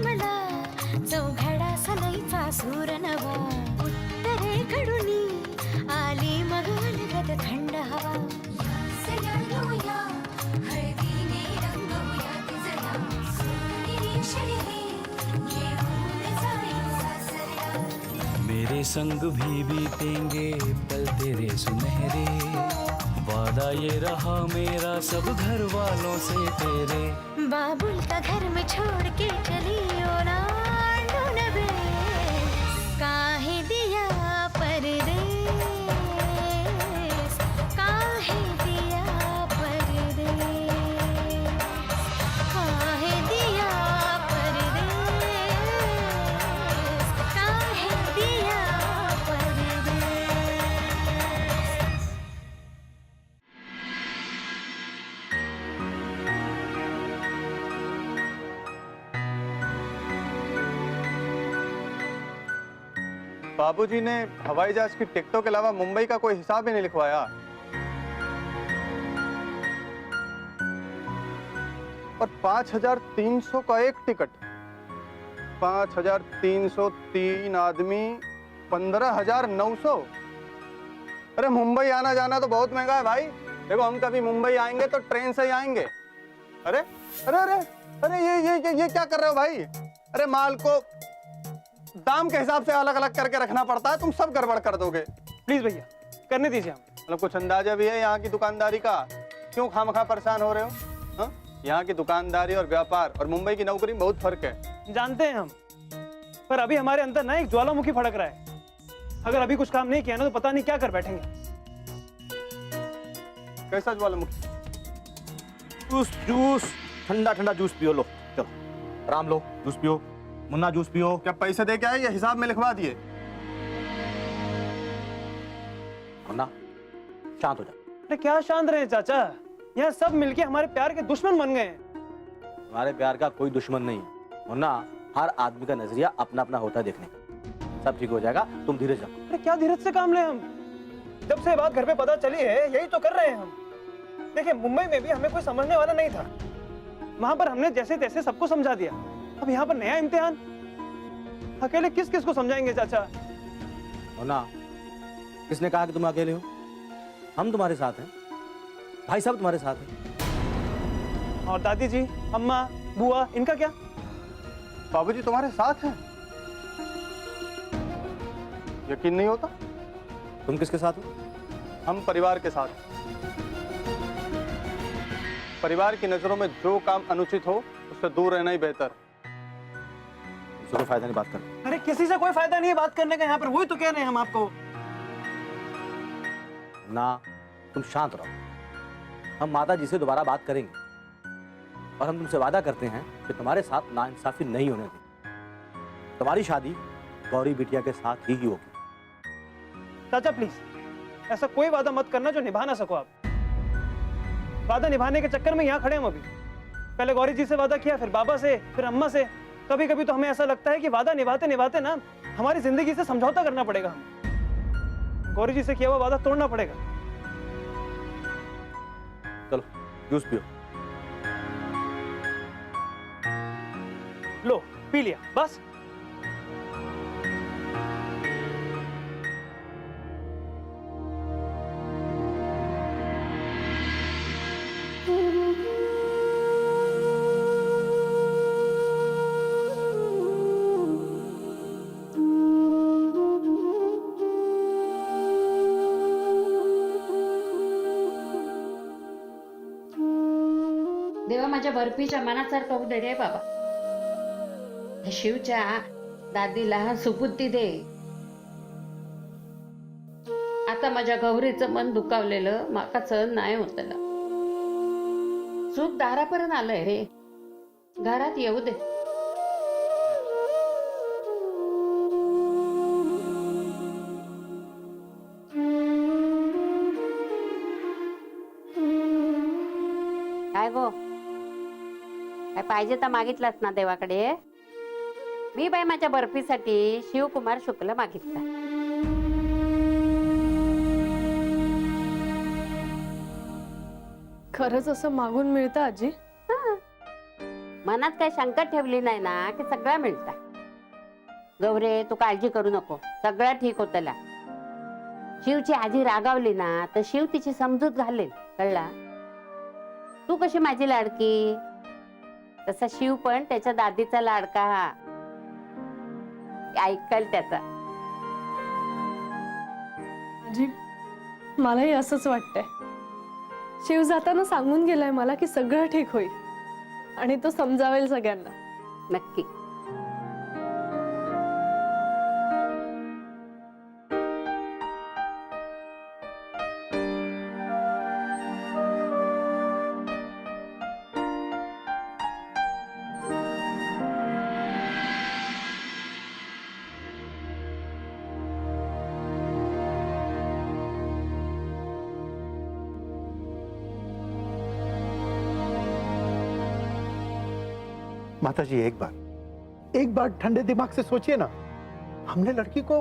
मला चौघडा सनईचा सूर नवा उत्तरेकडून आली मग अलगद थंड हवा सयानुया हळदीने रंगवूया तिजला सोनेरी शर्यती घेऊन जाई सासऱ्या मेरे संग भी बीतेंगे पल तेरे सुनहरे वादा ये रहा मेरा सब घर वालों से तेरे बाबुल का घर में छोड़ के चली ओ ना ढूंढबे काहे दिया परदेस काहे दिया परदेस काहे दिया परदेस काहे दिया परदेस। बाबूजी ने हवाई जहाज की टिकटों के अलावा मुंबई का कोई हिसाब ही नहीं लिखवाया। और 5300 का एक टिकट, 5303 आदमी 15900। अरे मुंबई आना जाना तो बहुत महंगा है भाई। देखो हम कभी मुंबई आएंगे तो ट्रेन से ही आएंगे। अरे अरे अरे अरे ये क्या कर रहे हो भाई? अरे माल को दाम के हिसाब से अलग अलग करके रखना पड़ता है, तुम सब गड़बड़ कर दोगे। प्लीज भैया करने दीजिए हम। मतलब कुछ अंदाजा भी है यहाँ की दुकानदारी का? क्यों खामखा परेशान हो रहे हो? हाँ? यहाँ की दुकानदारी और व्यापार और मुंबई की नौकरी में बहुत फर्क है। जानते हैं हम, पर अभी हमारे अंदर ना एक ज्वालामुखी फड़क रहा है। अगर अभी कुछ काम नहीं किया ना तो पता नहीं क्या कर बैठेंगे। कैसा ज्वालामुखी? जूस जूस ठंडा ठंडा जूस पियो। लो चलो राम लो जूस पियो, मुन्ना जूस पियो। क्या पैसे दे के आए या हिसाब में लिखवा दिए? मुन्ना शांत हो जा। अरे क्या शांत रहे चाचा, यहाँ सब मिलके हमारे प्यार के दुश्मन बन गए हैं। हमारे प्यार का कोई दुश्मन नहीं है मुन्ना, हर आदमी का नजरिया अपना अपना होता है देखने का। सब ठीक हो जाएगा, तुम धीरज रखो। अरे क्या धीरज से काम ले हम? जब से बात घर पे पता चली है यही तो कर रहे हैं हम। देखिए मुंबई में भी हमें कोई समझने वाला नहीं था, वहां पर हमने जैसे तैसे सबको समझा दिया। अब यहाँ पर नया इम्तिहान, अकेले किस किस को समझाएंगे चाचा? मुन्ना किसने कहा कि तुम अकेले हो? हम तुम्हारे साथ हैं, भाई साहब तुम्हारे साथ हैं। और दादी जी, अम्मा, बुआ, इनका क्या? बाबूजी तुम्हारे साथ हैं? यकीन नहीं होता। तुम किसके साथ हो? हम परिवार के साथ। परिवार की नजरों में जो काम अनुचित हो उससे दूर रहना ही बेहतर। उससे कोई फायदा नहीं बात कर। अरे किसी से कोई फायदा नहीं है बात करने का यहाँ पर, वही तो कह रहे हैं हम आपको। ना तुम शांत रहो, हम माता जी से दोबारा बात करेंगे और हम तुमसे वादा करते हैं कि तुम्हारे साथ नाइंसाफी नहीं होने देंगे। तुम्हारी शादी गौरी बिटिया के साथ ही होगी। चाचा प्लीज ऐसा कोई वादा मत करना जो निभा ना सको आप। वादा निभाने के चक्कर में यहाँ खड़े हम अभी। पहले गौरी जी से वादा किया, फिर बाबा से, फिर अम्मा से। कभी कभी तो हमें ऐसा लगता है कि वादा निभाते निभाते ना हमारी जिंदगी से समझौता करना पड़ेगा। हमें गौरी जी से किया हुआ वादा तोड़ना पड़ेगा। चलो जूस पियो। लो पी लिया बस। देवा माझ्या बर्फीच्या मनासारखं होऊ दे रे बाबा. शिवच्या दादीला सुबुद्धी दे. आता माझ्या गौरीचं मन दुखावलेलं माका सहन नाही होतलं. सुख दारापर्यंत आलंय रे, घरात येऊ दे. काय गो, काय पाहिजे तर मागितलास ना देवाकडे? मी बाई माझ्या बर्फीसाठी शिवकुमार शुक्ल मागितला. खरंच असं मागून मिळतं आजी? मन मनात काही शंका ठेवली नाही ना की सगळं मिळतं. गौरे तू काळजी करू नको, सगळं ठीक होतला. शिवची आजी रागावली ना तर शिव तिची समजूत घालेल, कळला? तू कशी माझी लाडकी तसा शिव पण त्याच्या दादीचा लाडका हा, ऐकल त्याचा. आजी मलाही असंच वाटतंय. शिव जाताना सांगून गेलाय मला की सगळं ठीक होईल आणि तो समजावेल सगळ्यांना. नक्की. माताजी एक बार ठंडे दिमाग से सोचिए ना, हमने लड़की को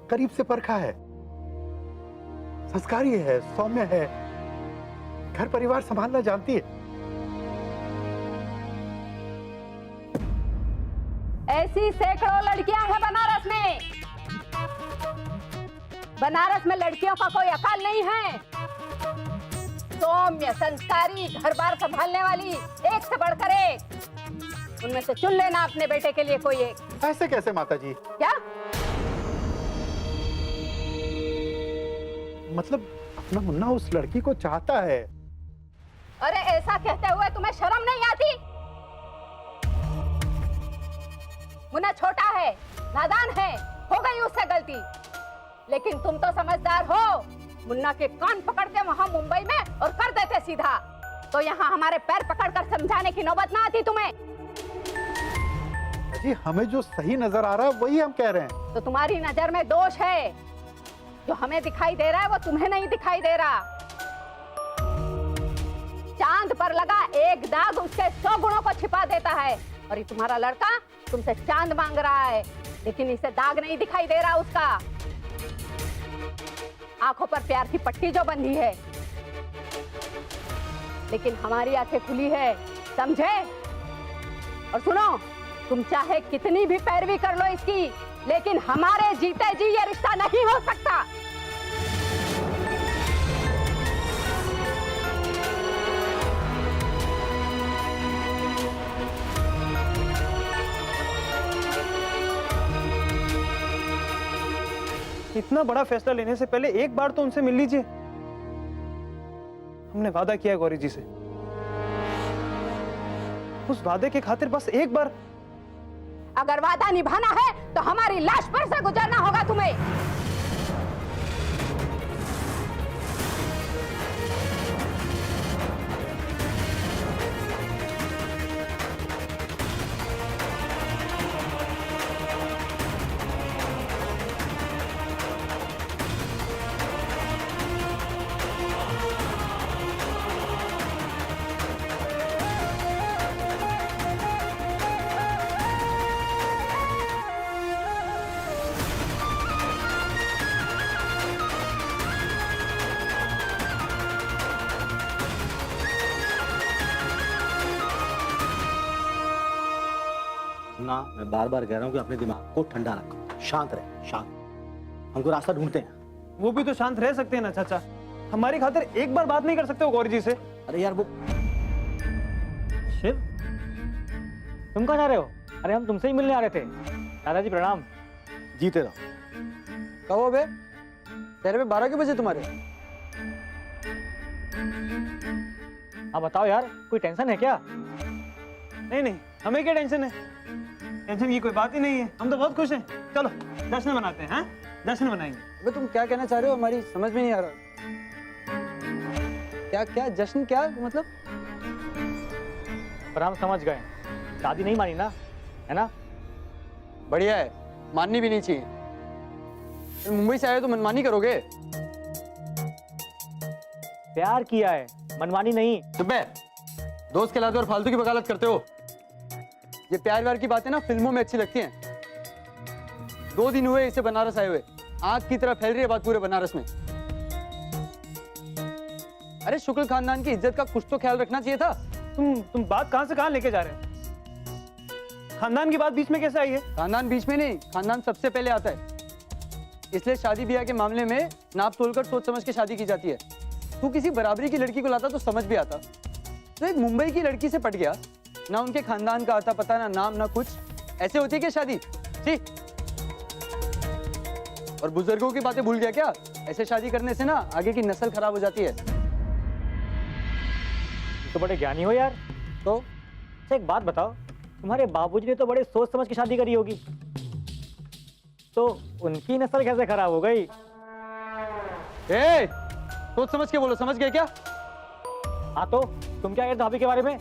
करीब से परखा है, संस्कारी है, सौम्य है, घर परिवार संभालना जानती है. ऐसी सैकड़ों लड़कियां हैं बनारस में. बनारस में लड़कियों का कोई अकाल नहीं है. सौम्य, संस्कारी, घर बार संभालने वाली एक से बढ़कर एक. उनमें से चुन लेना अपने बेटे के लिए कोई एक. ऐसे कैसे माताजी? क्या मतलब अपना मुन्ना उस लड़की को चाहता है. अरे ऐसा कहते हुए तुम्हें शर्म नहीं आती? मुन्ना छोटा है, नादान है, हो गई उससे गलती. लेकिन तुम तो समझदार हो. मुन्ना के कान पकड़ते वहां मुंबई में और कर देते सीधा. तो यहाँ हमारे पैर पकड़कर समझाने की नौबत ना आती तुम्हें. जी हमें जो सही नजर आ रहा है वही हम कह रहे हैं. तो तुम्हारी नजर में दोष है. जो हमें दिखाई दे रहा है वो तुम्हें नहीं दिखाई दे रहा. चांद पर लगा एक दाग उसके 100 गुणों को छिपा देता है. और ये तुम्हारा लड़का तुमसे चांद मांग रहा है, लेकिन इसे दाग नहीं दिखाई दे रहा उसका. आंखों पर प्यार की पट्टी जो बंधी है, लेकिन हमारी आंखें खुली है, समझे? और सुनो, तुम चाहे कितनी भी पैरवी कर लो इसकी, लेकिन हमारे जीते जी ये रिश्ता नहीं हो सकता. इतना बड़ा फैसला लेने से पहले एक बार तो उनसे मिल लीजिए. हमने वादा किया गौरी जी से, उस वादे के खातिर बस एक बार. अगर वादा निभाना है तो हमारी लाश पर से गुजरना होगा तुम्हें. ना मैं बार बार कह रहा हूँ कि अपने दिमाग को ठंडा रखो, शांत रहे, शांत. हमको रास्ता ढूंढते हैं. वो भी तो शांत रह सकते हैं ना चाचा. हमारी खातिर एक बार बात नहीं कर सकते हो गौरी जी से? अरे यार वो शिव, तुम कहाँ जा रहे हो? अरे हम तुमसे ही मिलने आ रहे थे. दादाजी प्रणाम. जीते रहो. कहो बे, तेरे पे 12 के बजे तुम्हारे? हाँ बताओ यार, कोई टेंशन है क्या? नहीं नहीं, हमें क्या टेंशन है? टेंशन की कोई बात ही नहीं है. हम तो बहुत खुश हैं. चलो जश्न मनाते हैं. हाँ, जश्न मनाएंगे. अबे तुम क्या कहना चाह रहे हो? हमारी समझ में नहीं आ रहा. क्या क्या जश्न, क्या मतलब? पर हम समझ गए. दादी नहीं मानी ना, है ना? बढ़िया है, माननी भी नहीं चाहिए. मुंबई से आए तो मनमानी करोगे? प्यार किया है, मनमानी नहीं. चुप है, दोस्त कहलाते और फालतू की वकालत करते हो. ये प्यार व्यार की बातें ना फिल्मों में अच्छी लगती हैं. 2 दिन हुए इसे बनारस आए हुए, आग की तरह फैल रही है बात पूरे बनारस में. अरे शुक्ल खानदान की इज्जत का कुछ तो ख्याल रखना चाहिए था. तुम बात कहां से कहां लेके जा रहे हो? खानदान की बात बीच में कैसे आई है? खानदान बीच में नहीं, खानदान सबसे पहले आता है। इसलिए शादी ब्याह के मामले में नाप तोलकर सोच समझ के शादी की जाती है। तू किसी बराबरी की लड़की को लाता तो समझ भी आता, तो एक मुंबई की लड़की से पट गया, ना उनके खानदान का आता पता, ना नाम, ना कुछ। ऐसे होती है क्या शादी? जी। और बुजुर्गों की बातें भूल गया क्या? ऐसे शादी करने से ना आगे की नस्ल खराब हो जाती है। तो बड़े ज्ञानी हो यार। तो अच्छा एक बात बताओ, तुम्हारे बाबूजी ने तो बड़े सोच समझ के शादी करी होगी, तो उनकी नस्ल कैसे खराब हो गई? ए, सोच समझ के बोलो, समझ गए क्या? हाँ तो तुम क्या कहते भाभी के बारे में?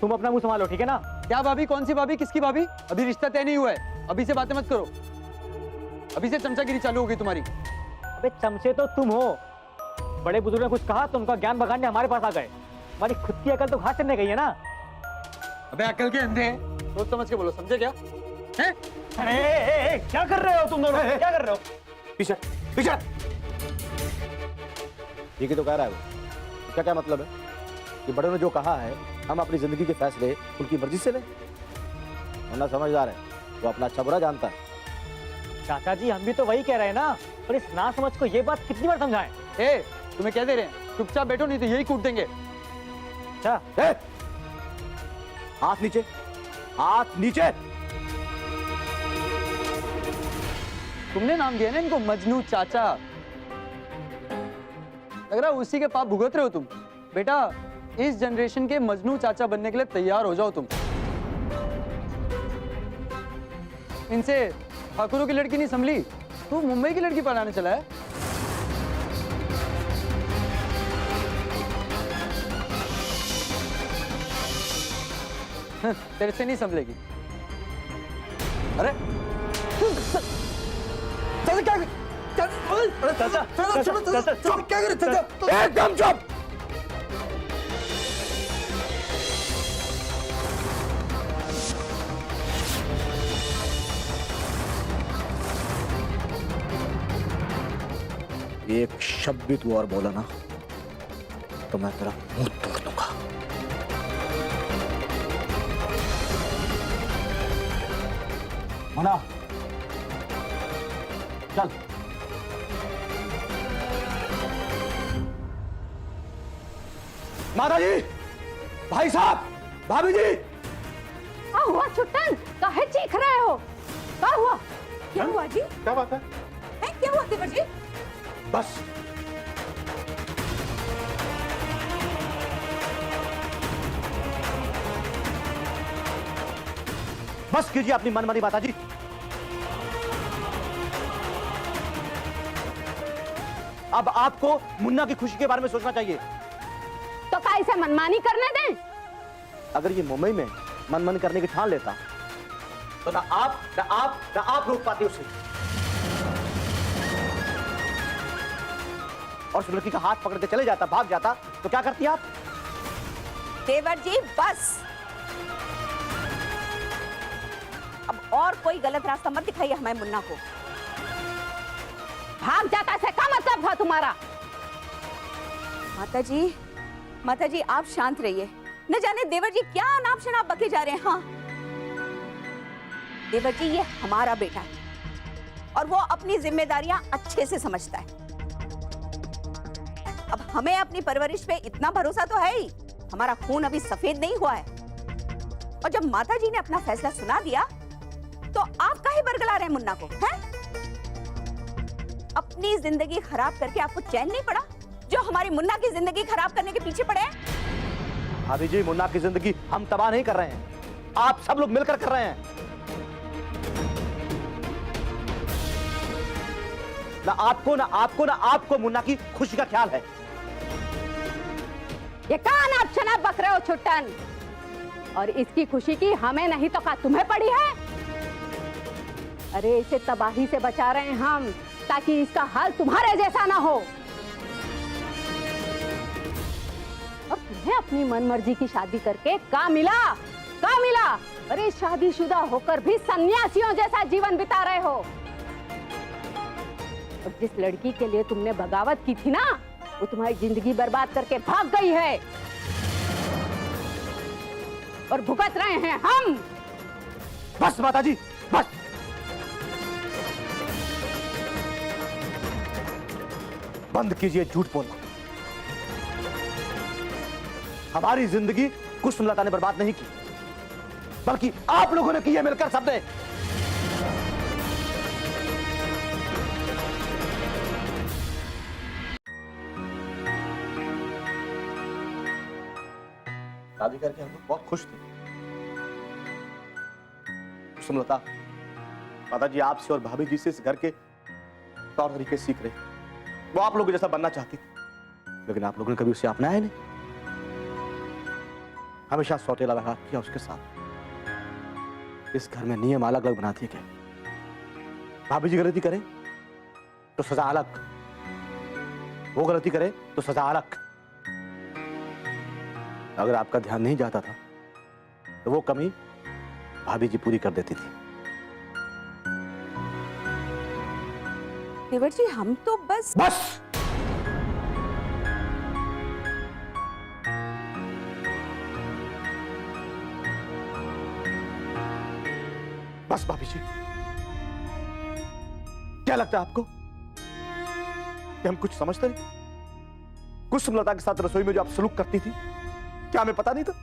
तुम अपना मुंह संभालो, ठीक है ना? क्या भाभी? कौन सी भाभी? किसकी भाभी? अभी रिश्ता तय नहीं हुआ है, अभी से बातें मत करो। अभी से चमचागिरी चालू होगी तुम्हारी। अबे चमचे तो तुम हो, बड़े बुजुर्ग ने कुछ कहा तो उनका ज्ञान बगाड़ने हमारे पास आ गए। हमारी खुद की अकल तो घास चढ़ने गई है ना। अबे अकल के अंधे हैं, सोच समझ के बोलो, समझे क्या? हैं? अरे क्या कर रहे हो तुम दोनों? क्या कर रहे हो? पीछे पीछे। ठीक ही तो कह रहा है वो। इसका क्या मतलब है कि बड़ों ने जो कहा है हम अपनी जिंदगी के फैसले उनकी मर्जी से लें? वरना समझदार है, वो अपना अच्छा बुरा जानता है। चाचा जी हम भी तो वही कह रहे हैं ना, पर इस ना समझ को ये बात कितनी बार समझाएं? ए, तुम्हें क्या दे रहे हैं? चुपचाप बैठो, नहीं तो यही कूट देंगे। अच्छा हाथ नीचे, हाथ नीचे। तुमने नाम दिया ना इनको मजनू चाचा, लग रहा है उसी के पाप भुगत रहे हो तुम। बेटा इस जनरेशन के मजनू चाचा बनने के लिए तैयार हो जाओ तुम। इनसे ठाकुरों की लड़की नहीं संभली, तू मुंबई की लड़की पढ़ाने चला है। तेरे से नहीं संभलेगी। अरे चाचा क्या करे? एकदम चुप। एक शब्द भी तू और बोला ना तो मैं तेरा मुंह तोड़ दूंगा। मुन्ना चल। माता जी, भाई साहब, भाभी जी। क्या हुआ छुट्टन? काहे चीख रहे हो? क्या हुआ? क्या हुआ जी? क्या बात है? क्या हुआ देवर जी? बस बस कीजिए अपनी मनमानी माता जी। अब आपको मुन्ना की खुशी के बारे में सोचना चाहिए। तो क्या इसे मनमानी करने दें? अगर ये मुंबई में मन करने की ठान लेता तो ना आप रोक पाते उसे। और उस लड़की का हाथ पकड़ के चले जाता, भाग जाता, तो क्या करती आप? देवर जी बस, अब और कोई गलत रास्ता मत दिखाइए हमें मुन्ना को। भाग जाता से क्या मतलब था तुम्हारा? माता जी आप शांत रहिए। न जाने देवर जी क्या अनाप शनाप बके जा रहे हैं। हाँ देवर जी, ये हमारा बेटा है और वो अपनी जिम्मेदारियां अच्छे से समझता है। अब हमें अपनी परवरिश पे इतना भरोसा तो है ही, हमारा खून अभी सफेद नहीं हुआ है। और जब माता जी ने अपना फैसला सुना दिया तो आप काहे बरगला रहे हैं मुन्ना को? हैं? अपनी जिंदगी खराब करके आपको चैन नहीं पड़ा जो हमारी मुन्ना की जिंदगी खराब करने के पीछे पड़े हैं? भाभी जी, मुन्ना की जिंदगी हम तबाह नहीं कर रहे हैं, आप सब लोग मिलकर कर रहे हैं। ना आपको मुन्ना की खुशी का ख्याल है। ये कहाँ नाप शनाप बक रहे हो छुट्टन? और इसकी खुशी की हमें नहीं तो क्या तुम्हें पड़ी है? अरे इसे तबाही से बचा रहे हैं हम, ताकि इसका हाल तुम्हारे जैसा ना हो। और तुम्हें अपनी मनमर्जी की शादी करके क्या मिला? अरे शादीशुदा होकर भी सन्यासियों जैसा जीवन बिता रहे हो। और जिस लड़की के लिए तुमने बगावत की थी ना, वो तुम्हारी जिंदगी बर्बाद करके भाग गई है और भुगत रहे हैं हम। बस माताजी, बस। बंद कीजिए झूठ बोलना। हमारी जिंदगी कुसुमलता ने बर्बाद नहीं की, बल्कि आप लोगों ने की है मिलकर सबने। शादी करके हम लोग बहुत खुश थे। कुसुमलता माताजी आपसे और भाभी जी से इस घर के तौर तरीके सीख रही। वो आप लोगों जैसा बनना चाहती थी, लेकिन आप लोगों ने कभी उसे अपनाया नहीं। हमेशा सौतेला व्यवहार किया उसके साथ। इस घर में नियम अलग अलग बनाती है। भाभी जी गलती करे तो सजा अलग, वो गलती करे तो सजा अलग। अगर आपका ध्यान नहीं जाता था तो वो कमी भाभी जी पूरी कर देती थी। देवर जी हम तो बस बस भाभी जी, क्या लगता है आपको कि हम कुछ समझते नहीं? कुसुमलता के साथ रसोई में जो आप सलूक करती थी, क्या हमें पता नहीं था?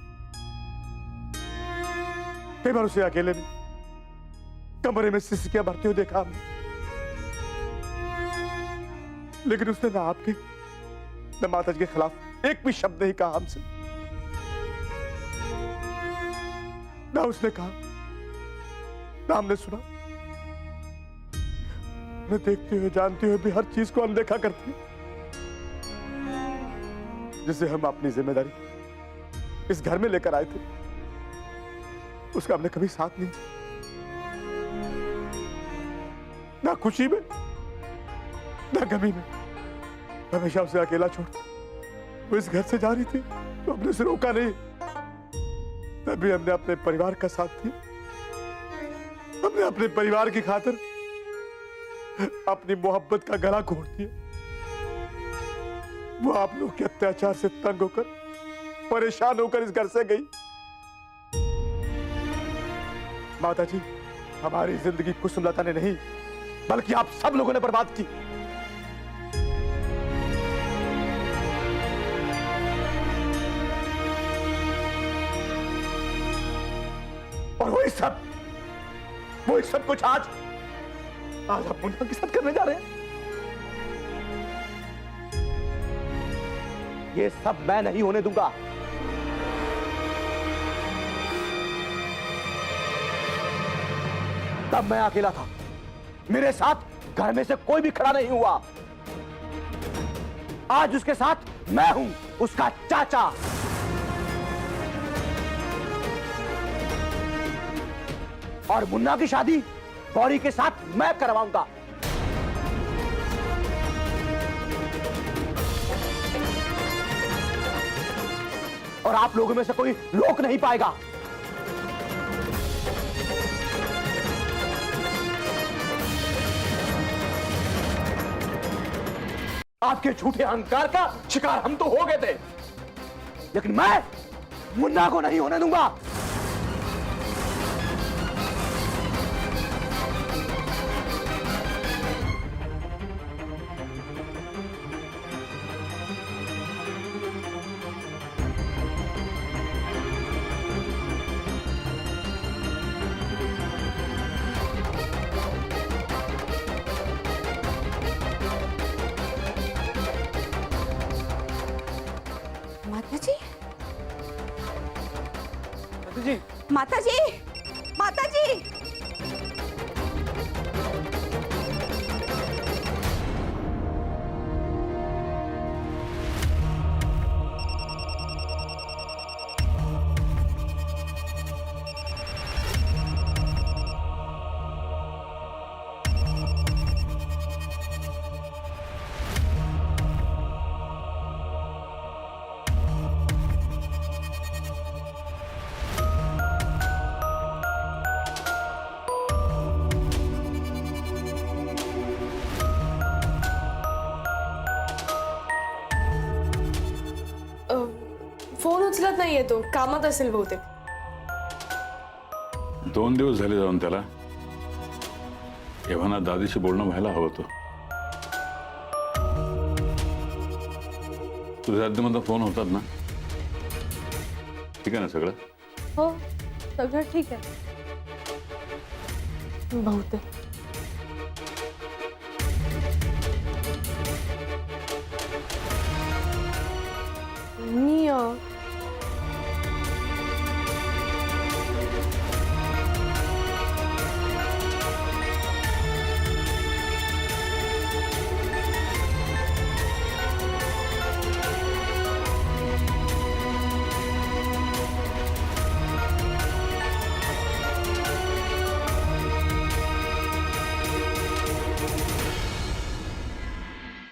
कई बार उसे अकेले में कमरे में सिसकियां भरते हुए देखा हमने, लेकिन उसने ना आपके न माताजी के खिलाफ एक भी शब्द नहीं कहा हमसे। ना उसने कहा, ना हमने सुना। मैं देखते हुए जानते हुए भी हर चीज को अनदेखा करती, जिसे हम अपनी जिम्मेदारी इस घर में लेकर आए थे, उसका हमने कभी साथ नहीं दिया। ना खुशी में ना गमी में, हमेशा उसे अकेला छोड़ वो इस घर से जा रही थी तो हमने उसे रोका नहीं। तभी हमने अपने परिवार का साथ दिया। हमने अपने परिवार की खातिर अपनी मोहब्बत का गला घोट दिया। वो आप लोग के अत्याचार से तंग होकर, परेशान होकर इस घर से गई। माताजी, हमारी जिंदगी कुसुमलता ने नहीं, बल्कि आप सब लोगों ने बर्बाद की। और वही सब कुछ आज आप मुन्ना के साथ करने जा रहे हैं। ये सब मैं नहीं होने दूंगा। तब मैं अकेला था, मेरे साथ घर में से कोई भी खड़ा नहीं हुआ। आज उसके साथ मैं हूं, उसका चाचा। और मुन्ना की शादी गौरी के साथ मैं करवाऊंगा। और आप लोगों में से कोई रोक नहीं पाएगा। आपके झूठे अहंकार का शिकार हम तो हो गए थे, लेकिन मैं मुन्ना को नहीं होने दूंगा। माताजी, माताजी, फोन उचलत नाहीये तो, कामात असेल बहुतेक। 2 दिवस झाले जाऊन त्याला. एव्हाना दादीशी बोलणं व्हायला हवं होतं. तुझ्या अध्यमध्ये फोन होतात ना? ठीक आहे ना सगळं? हो, सगळं ठीक आहे बहुतेक.